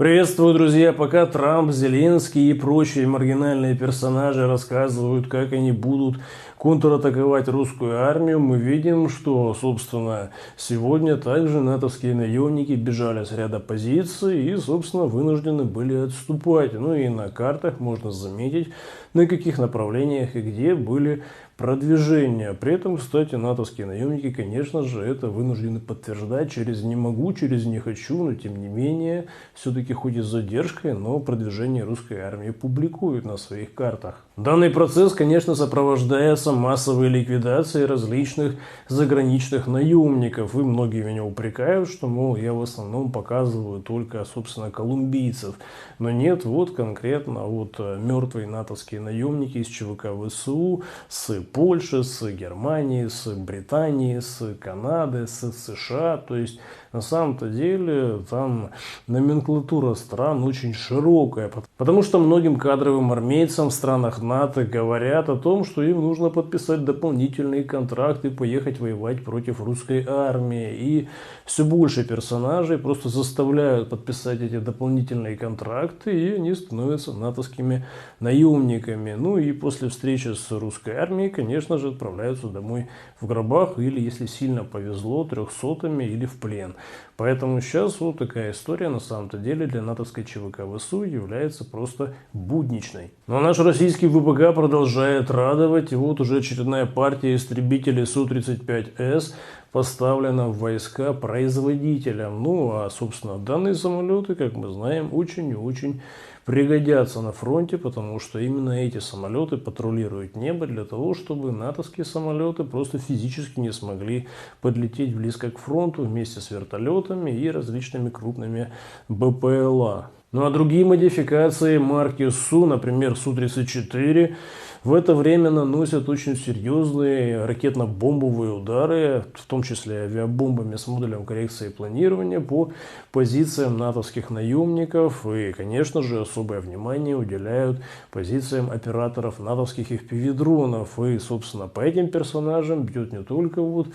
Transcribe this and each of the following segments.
Приветствую, друзья! Пока Трамп, Зеленский и прочие маргинальные персонажи рассказывают, как они будут контратаковать русскую армию, мы видим, что, собственно, сегодня также натовские наемники бежали с ряда позиций и, собственно, вынуждены были отступать. Ну и на картах можно заметить, на каких направлениях и где были продвижения. При этом, кстати, натовские наемники, конечно же, это вынуждены подтверждать через «не могу», через «не хочу», но тем не менее, все-таки хоть и с задержкой, но продвижение русской армии публикуют на своих картах. Данный процесс, конечно, сопровождается массовой ликвидацией различных заграничных наемников. И многие меня упрекают, что, мол, я в основном показываю только, собственно, колумбийцев. Но нет, вот конкретно вот мертвые натовские наемники из ЧВК ВСУ с Польши, с Германии, с Британии, с Канады, с США. То есть на самом-то деле там номенклатура стран очень широкая, потому что многим кадровым армейцам в странах НАТО говорят о том, что им нужно подписать дополнительные контракты и поехать воевать против русской армии. И все больше персонажей просто заставляют подписать эти дополнительные контракты, и они становятся натовскими наемниками. Ну и после встречи с русской армией, конечно же, отправляются домой в гробах или, если сильно повезло, 300-ми или в плен. Поэтому сейчас вот такая история на самом-то деле для натовской ЧВК ВСУ является просто будничной. Но наш российский ВПК продолжает радовать. И вот уже очередная партия истребителей Су-35С поставлена в войска производителям. Ну а, собственно, данные самолеты, как мы знаем, очень и очень пригодятся на фронте, потому что именно эти самолеты патрулируют небо для того, чтобы натовские самолеты просто физически не смогли подлететь близко к фронту вместе с вертолетами и различными крупными БПЛА. Ну а другие модификации марки Су, например, Су-34, в это время наносят очень серьезные ракетно-бомбовые удары, в том числе авиабомбами с модулем коррекции планирования по позициям натовских наемников. И, конечно же, особое внимание уделяют позициям операторов натовских FPV-дронов. И, собственно, по этим персонажам бьет не только вот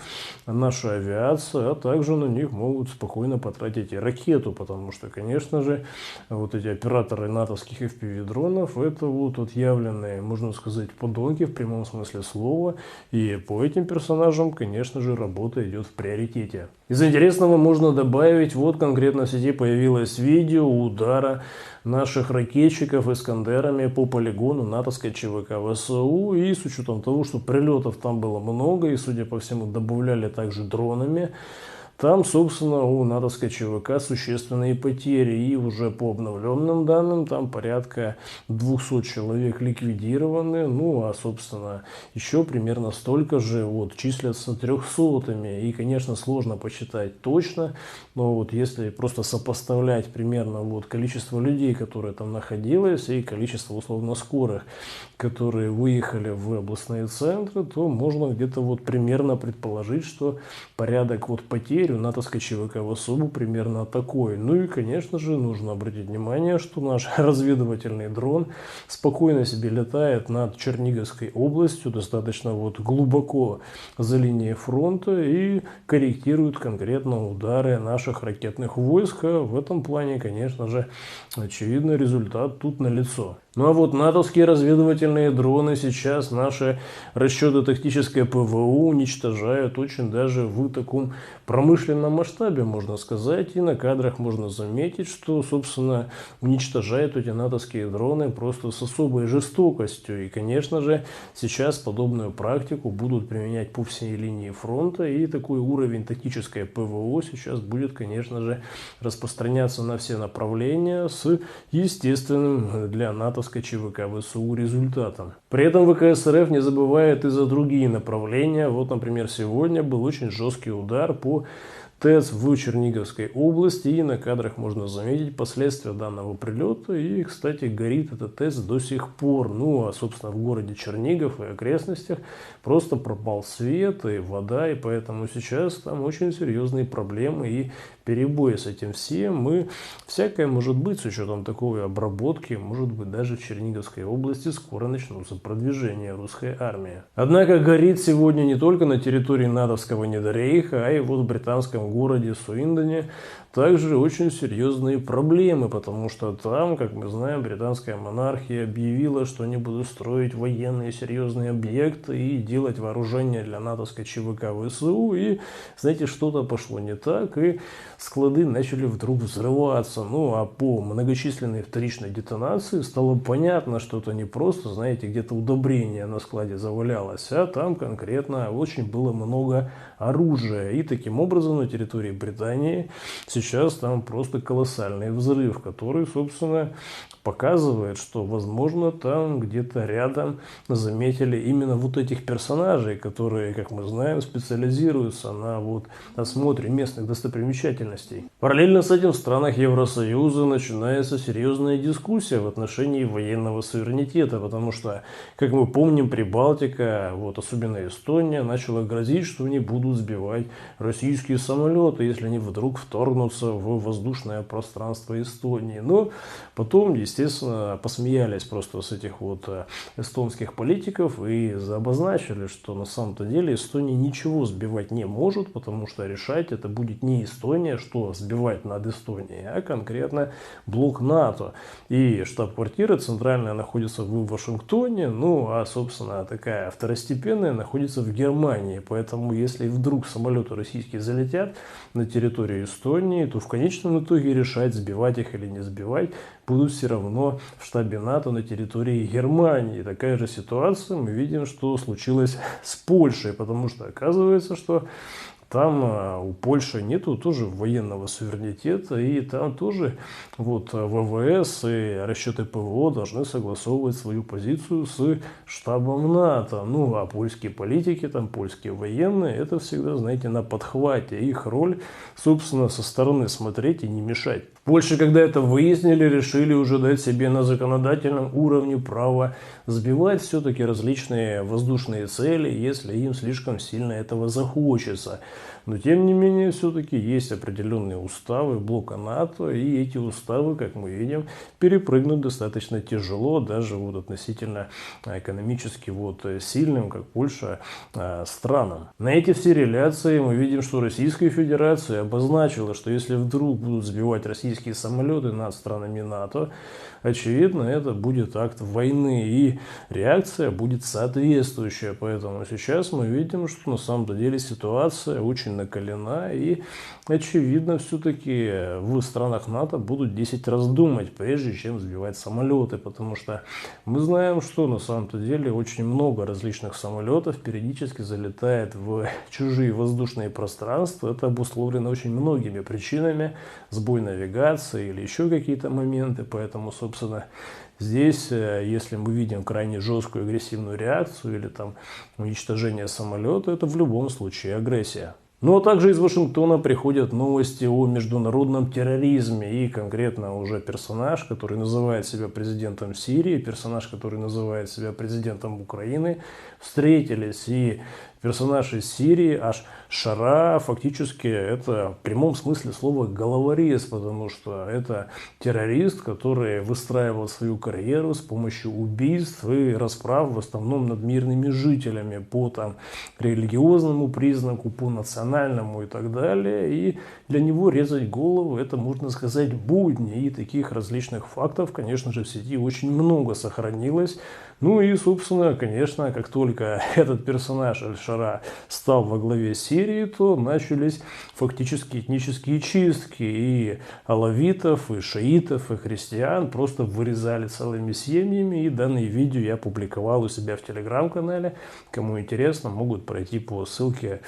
наша авиация, а также на них могут спокойно потратить и ракету, потому что, конечно же, вот эти операторы натовских FPV-дронов это вот отъявленные, можно сказать, подонки в прямом смысле слова, и по этим персонажам, конечно же, работа идет в приоритете. Из интересного можно добавить, вот конкретно в сети появилось видео удара наших ракетчиков «Искандерами» по полигону натовской ЧВК ВСУ, и с учетом того, что прилетов там было много, и, судя по всему, добавляли также дронами, там, собственно, у натовской ЧВК существенные потери, и уже по обновленным данным там порядка 200 человек ликвидированы, ну а, собственно, еще примерно столько же вот числятся 300-ми, и, конечно, сложно посчитать точно, но вот если просто сопоставлять примерно вот количество людей, которые там находилось, и количество условно скорых, которые выехали в областные центры, то можно где-то вот примерно предположить, что порядок вот потерь у натовской ЧВК ВСУ примерно такой. Ну и, конечно же, нужно обратить внимание, что наш разведывательный дрон спокойно себе летает над Черниговской областью, достаточно вот глубоко за линией фронта, и корректирует конкретно удары наших ракетных войск. В этом плане, конечно же, очевидно, результат тут налицо. Ну а вот натовские разведывательные дроны сейчас наши расчеты тактическое ПВО уничтожают очень даже в таком промышленном масштабе, можно сказать. И на кадрах можно заметить, что, собственно, уничтожают эти натовские дроны просто с особой жестокостью. И, конечно же, сейчас подобную практику будут применять по всей линии фронта. И такой уровень тактическое ПВО сейчас будет, конечно же, распространяться на все направления с естественным для натовской ЧВК ВСУ результатом. При этом ВКС РФ не забывает и за другие направления. Вот, например, сегодня был очень жесткий удар по ТЭЦ в Черниговской области, и на кадрах можно заметить последствия данного прилета. И, кстати, горит этот ТЭЦ до сих пор. Ну, а, собственно, в городе Чернигов и окрестностях просто пропал свет и вода, и поэтому сейчас там очень серьезные проблемы и перебои с этим всем. И всякое может быть с учетом такой обработки, может быть, даже в Черниговской области скоро начнутся продвижения русской армии. Однако горит сегодня не только на территории натовского недорейха, а и вот в британском городе Суиндоне также очень серьезные проблемы, потому что там, как мы знаем, британская монархия объявила, что они будут строить военные серьезные объекты и делать вооружение для натовской ЧВК ВСУ, и, знаете, что-то пошло не так, и склады начали вдруг взрываться. Ну, а по многочисленной вторичной детонации стало понятно, что это не просто, знаете, где-то удобрение на складе завалялось, а там конкретно очень было много оружия. И таким образом на территории Британии сейчас там просто колоссальный взрыв, который, собственно, показывает, что, возможно, там где-то рядом заметили именно вот этих персонажей, которые, как мы знаем, специализируются на вот осмотре местных достопримечательностей. Параллельно с этим в странах Евросоюза начинается серьезная дискуссия в отношении военного суверенитета, потому что, как мы помним, Прибалтика, вот особенно Эстония, начала грозить, что они будут сбивать российские самолеты, если они вдруг вторгнутся в воздушное пространство Эстонии. Но потом, естественно, посмеялись просто с этих вот эстонских политиков и обозначили, что на самом-то деле Эстония ничего сбивать не может, потому что решать это будет не Эстония, что сбивать над Эстонией, а конкретно блок НАТО. И штаб-квартира центральная находится в Вашингтоне, ну а, собственно, такая второстепенная находится в Германии. Поэтому, если вдруг самолеты российские залетят на территорию Эстонии, то в конечном итоге решать, сбивать их или не сбивать, будут все равно в штабе НАТО на территории Германии. Такая же ситуация мы видим, что случилось с Польшей, потому что оказывается, что там у Польши нету тоже военного суверенитета, и там тоже вот ВВС и расчеты ПВО должны согласовывать свою позицию с штабом НАТО. Ну, а польские политики, там польские военные, это всегда, знаете, на подхвате. Их роль, собственно, со стороны смотреть и не мешать. Польша, когда это выяснили, решили уже дать себе на законодательном уровне право сбивать все-таки различные воздушные цели, если им слишком сильно этого захочется. Но, тем не менее, все-таки есть определенные уставы блока НАТО, и эти уставы, как мы видим, перепрыгнуть достаточно тяжело, даже вот относительно экономически вот сильным, как Польша, странам. На эти все реляции мы видим, что Российская Федерация обозначила, что если вдруг будут сбивать российские самолеты над странами НАТО, очевидно, это будет акт войны, и реакция будет соответствующая. Поэтому сейчас мы видим, что на самом деле ситуация очень накалена, и очевидно, все-таки в странах НАТО будут 10 раз думать, прежде чем сбивать самолеты, потому что мы знаем, что на самом-то деле очень много различных самолетов периодически залетает в чужие воздушные пространства. Это обусловлено очень многими причинами, сбой навигации или еще какие-то моменты, поэтому, собственно, здесь, если мы видим крайне жесткую агрессивную реакцию или там уничтожение самолета, это в любом случае агрессия. Ну а также из Вашингтона приходят новости о международном терроризме, и конкретно уже персонаж, который называет себя президентом Сирии, персонаж, который называет себя президентом Украины, встретились, и персонаж из Сирии, Аш-Шара, фактически это в прямом смысле слова головорез, потому что это террорист, который выстраивал свою карьеру с помощью убийств и расправ в основном над мирными жителями по там религиозному признаку, по национальному и так далее. И для него резать голову — это, можно сказать, будни. И таких различных фактов, конечно же, в сети очень много сохранилось. Ну и, собственно, конечно, как только этот персонаж Аль-Шара стал во главе Сирии, то начались фактически этнические чистки. И алавитов, и шиитов, и христиан просто вырезали целыми семьями. И данные видео я публиковал у себя в телеграм-канале. Кому интересно, могут пройти по ссылке,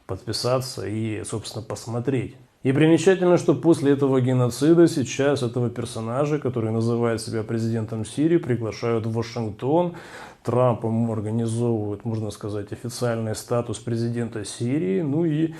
подписаться и, собственно, посмотреть. И примечательно, что после этого геноцида сейчас этого персонажа, который называет себя президентом Сирии, приглашают в Вашингтон. Трамп ему организовывает, можно сказать, официальный статус президента Сирии. Ну и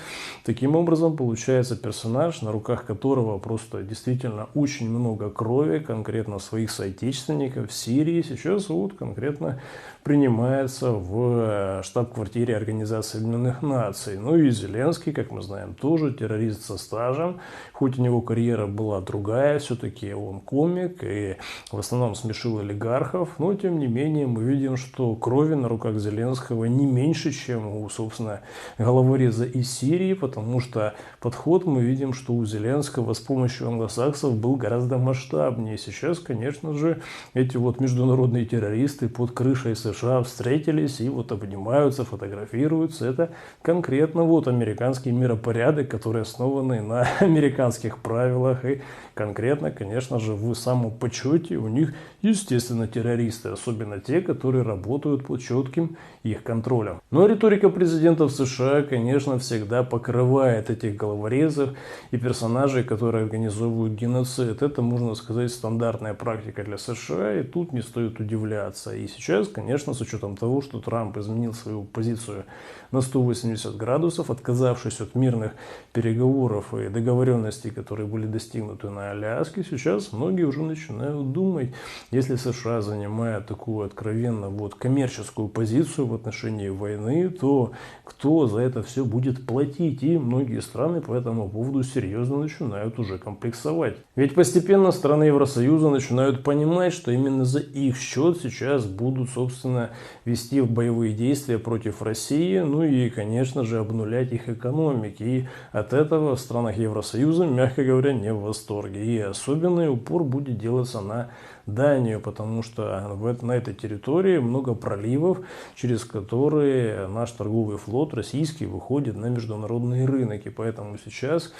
таким образом получается персонаж, на руках которого просто действительно очень много крови, конкретно своих соотечественников в Сирии, сейчас вот конкретно принимается в штаб-квартире Организации Объединенных Наций. Ну и Зеленский, как мы знаем, тоже террорист со стажем. Хоть у него карьера была другая, все-таки он комик и в основном смешил олигархов, но тем не менее мы видим, видим, что крови на руках Зеленского не меньше, чем у, собственно, головореза из Сирии, потому что подход мы видим, что у Зеленского с помощью англосаксов был гораздо масштабнее. Сейчас, конечно же, эти вот международные террористы под крышей США встретились и вот обнимаются, фотографируются. Это конкретно вот американский миропорядок, который основанный на американских правилах, и конкретно, конечно же, в самом почете у них, естественно, террористы, особенно те, которые работают под четким их контролем. Но риторика президентов США, конечно, всегда покрывает этих головорезов и персонажей, которые организовывают геноцид. Это, можно сказать, стандартная практика для США, и тут не стоит удивляться. И сейчас, конечно, с учетом того, что Трамп изменил свою позицию на 180 градусов, отказавшись от мирных переговоров и договоренностей, которые были достигнуты на Аляске, сейчас многие уже начинают думать, если США занимает такую откровенно вот коммерческую позицию в отношении войны, то кто за это все будет платить? И многие страны по этому поводу серьезно начинают уже комплексовать. Ведь постепенно страны Евросоюза начинают понимать, что именно за их счет сейчас будут, собственно, вести боевые действия против России, ну и, конечно же, обнулять их экономики. И от этого в странах Евросоюза, мягко говоря, не в восторге. И особенный упор будет делаться на Данию, потому что на этой территории много проливов, через которые наш торговый флот российский выходит на международные рынки. Поэтому сейчас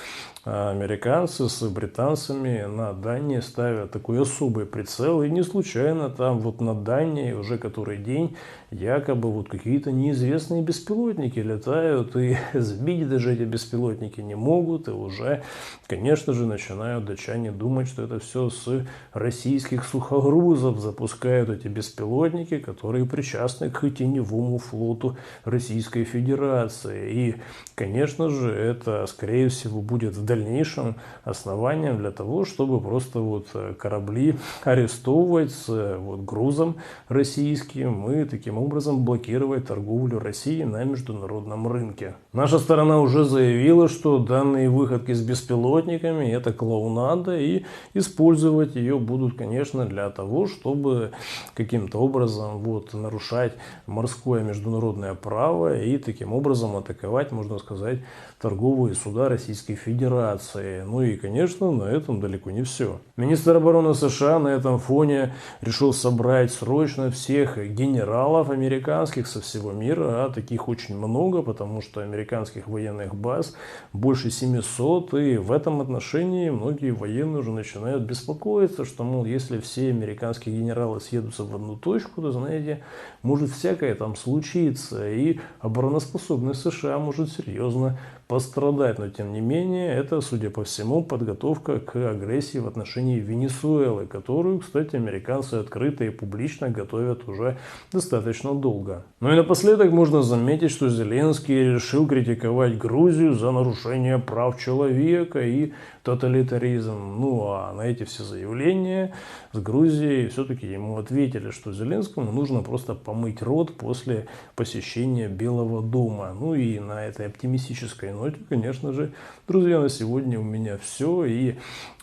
американцы с британцами на Дании ставят такой особый прицел. И не случайно там вот на Дании уже который день якобы вот какие-то неизвестные беспилотники летают. И сбить даже эти беспилотники не могут. И уже, конечно же, начинают датчане думать, что это все с российских сухогрузов запускают эти беспилотники, которые причастны к теневому флоту Российской Федерации. И, конечно же, это, скорее всего, будет в дальнейшем основанием для того, чтобы просто вот корабли арестовывать с вот грузом российским и таким образом блокировать торговлю России на международном рынке. Наша сторона уже заявила, что данные выходки с беспилотниками это клоунада, и использовать ее будут, конечно, для того, чтобы каким-то образом вот нарушать морское международное право и таким образом атаковать, можно сказать, торговые суда Российской Федерации. Ну и, конечно, на этом далеко не все. Министр обороны США на этом фоне решил собрать срочно всех генералов американских со всего мира, а таких очень много, потому что американских военных баз больше 700, и в этом отношении многие военные уже начинают беспокоиться, что, мол, если все американские генералы съедутся в одну точку, то, знаете, может всякое там случиться, и обороноспособность США может серьезно пострадать. Но, тем не менее, это, судя по всему, подготовка к агрессии в отношении Венесуэлы, которую, кстати, американцы открыто и публично готовят уже достаточно долго. Ну и напоследок можно заметить, что Зеленский решил критиковать Грузию за нарушение прав человека и тоталитаризм. Ну а на эти все заявления с Грузией все-таки ему ответили, что Зеленскому нужно просто помыть рот после посещения Белого дома. Ну и на этой оптимистической ноте, конечно же, друзья, на сегодня у меня все. И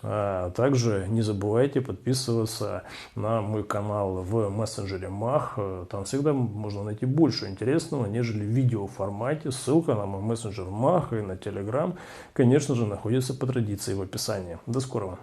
также не забывайте подписываться на мой канал в мессенджере Мах. Там всегда можно найти больше интересного, нежели в видеоформате. Ссылка на мой мессенджер Мах и на Telegram, конечно же, находится по традиции в описании. До скорого.